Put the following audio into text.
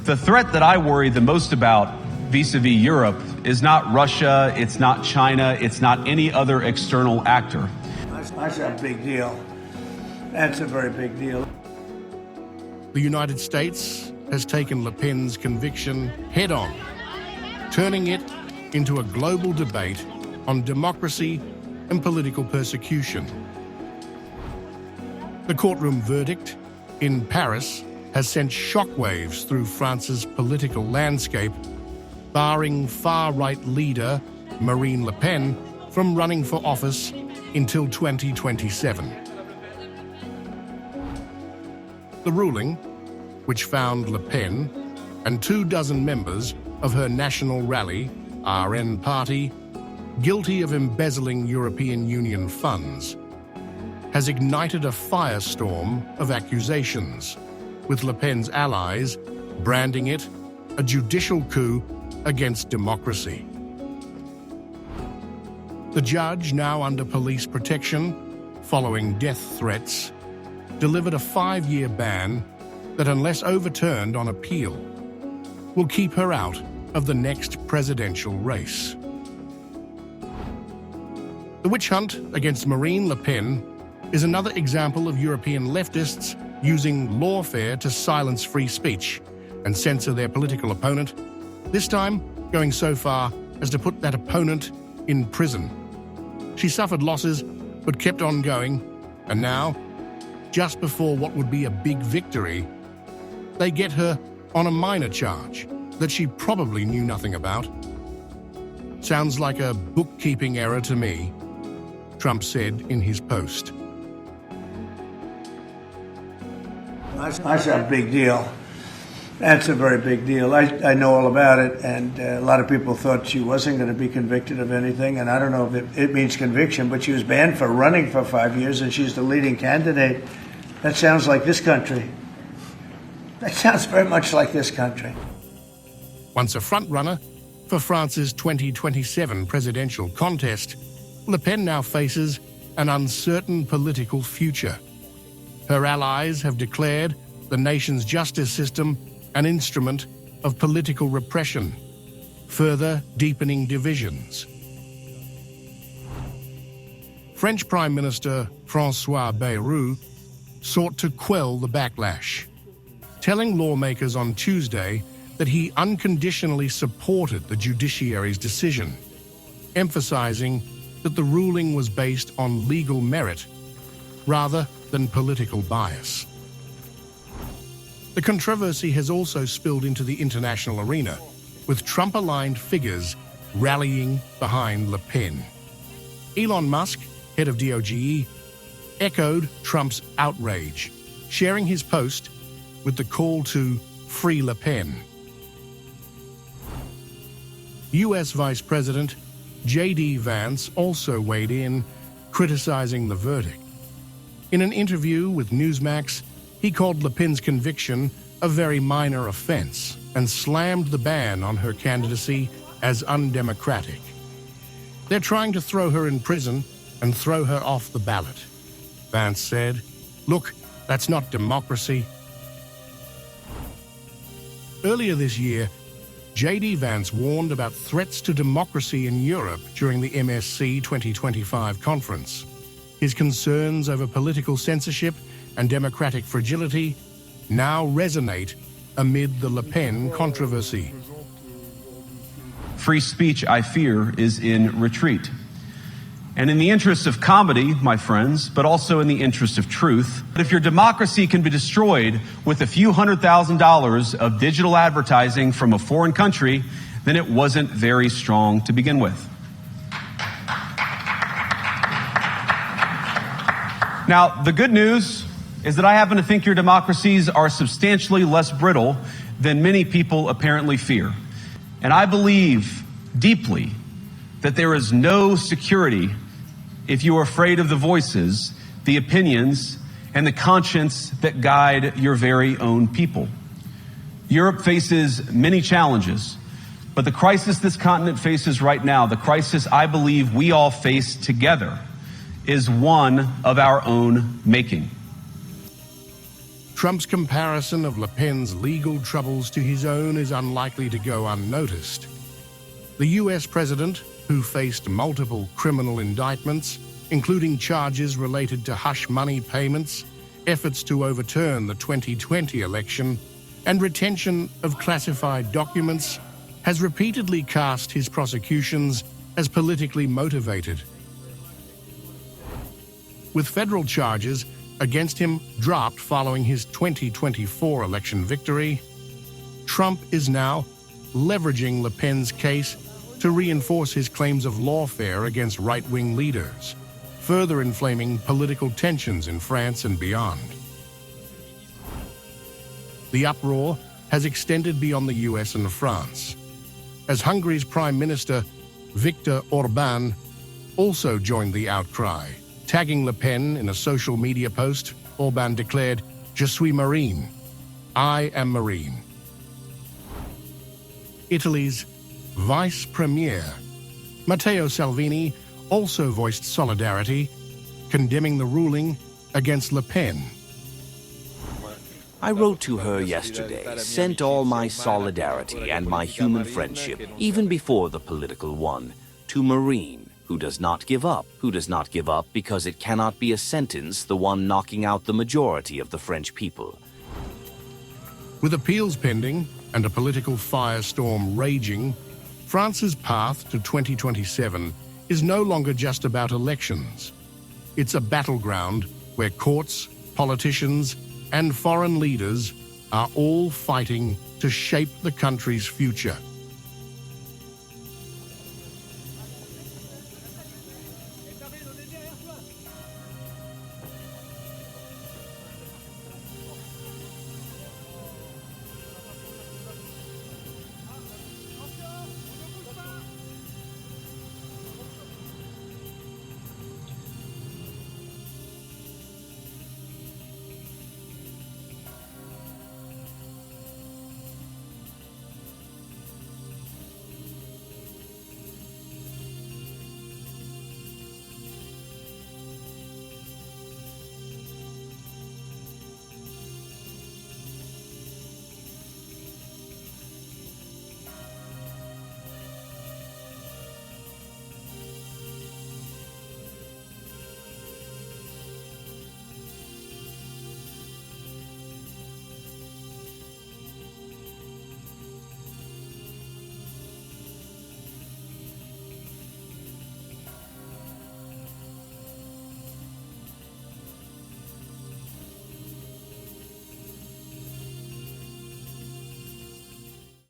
The threat that I worry the most about vis-a-vis Europe is not Russia, it's not China, it's not any other external actor. That's a big deal. That's a very big deal. The United States has taken Le Pen's conviction head-on, turning it into a global debate on democracy and political persecution. The courtroom verdict in Paris has sent shockwaves through France's political landscape, barring far-right leader Marine Le Pen from running for office until 2027. The ruling, which found Le Pen and 24 members of her national rally, RN party, guilty of embezzling European Union funds, has ignited a firestorm of accusations, with Le Pen's allies branding it a judicial coup against democracy. The judge, now under police protection following death threats, delivered a 5-year ban that, unless overturned on appeal, will keep her out of the next presidential race. The witch hunt against Marine Le Pen is another example of European leftists using lawfare to silence free speech and censor their political opponent, this time going so far as to put that opponent in prison. She suffered losses but kept on going, and now, just before what would be a big victory, they get her on a minor charge that she probably knew nothing about. Sounds like a bookkeeping error to me, Trump said in his post. That's a big deal. That's a very big deal. I know all about it, and a lot of people thought she wasn't going to be convicted of anything, and I don't know if it means conviction, but she was banned for running for 5 years, and she's the leading candidate. That sounds like this country. That sounds very much like this country. Once a front-runner for France's 2027 presidential contest, Le Pen now faces an uncertain political future. Her allies have declared the nation's justice system an instrument of political repression, further deepening divisions. French Prime Minister François Bayrou sought to quell the backlash, telling lawmakers on Tuesday that he unconditionally supported the judiciary's decision, emphasizing that the ruling was based on legal merit rather than political bias. The controversy has also spilled into the international arena, with Trump-aligned figures rallying behind Le Pen. Elon Musk, head of DOGE, echoed Trump's outrage, sharing his post with the call to free Le Pen. US Vice President J.D. Vance also weighed in, criticizing the verdict. In an interview with Newsmax, he called Le Pen's conviction a very minor offense and slammed the ban on her candidacy as undemocratic. They're trying to throw her in prison and throw her off the ballot, Vance said. Look, that's not democracy. Earlier this year, J.D. Vance warned about threats to democracy in Europe during the MSC 2025 conference. His concerns over political censorship and democratic fragility now resonate amid the Le Pen controversy. Free speech, I fear, is in retreat. And in the interest of comedy, my friends, but also in the interest of truth, if your democracy can be destroyed with a few $100,000 of digital advertising from a foreign country, then it wasn't very strong to begin with. Now, the good news is that I happen to think your democracies are substantially less brittle than many people apparently fear. And I believe deeply that there is no security if you are afraid of the voices, the opinions, and the conscience that guide your very own people. Europe faces many challenges, but the crisis this continent faces right now, the crisis I believe we all face together, is one of our own making. Trump's comparison of Le Pen's legal troubles to his own is unlikely to go unnoticed. The US president, who faced multiple criminal indictments, including charges related to hush money payments, efforts to overturn the 2020 election, and retention of classified documents, has repeatedly cast his prosecutions as politically motivated. With federal charges against him dropped following his 2024 election victory, Trump is now leveraging Le Pen's case to reinforce his claims of lawfare against right-wing leaders, further inflaming political tensions in France and beyond. The uproar has extended beyond the US and France, as Hungary's Prime Minister Viktor Orbán also joined the outcry. Tagging Le Pen in a social media post, Orbán declared, "Je suis marine," I am marine. Italy's Vice Premier, Matteo Salvini, also voiced solidarity, condemning the ruling against Le Pen. I wrote to her yesterday, sent all my solidarity and my human friendship, even before the political one, to Marine, who does not give up because it cannot be a sentence, the one knocking out the majority of the French people. With appeals pending and a political firestorm raging, France's path to 2027 is no longer just about elections. It's a battleground where courts, politicians, and foreign leaders are all fighting to shape the country's future.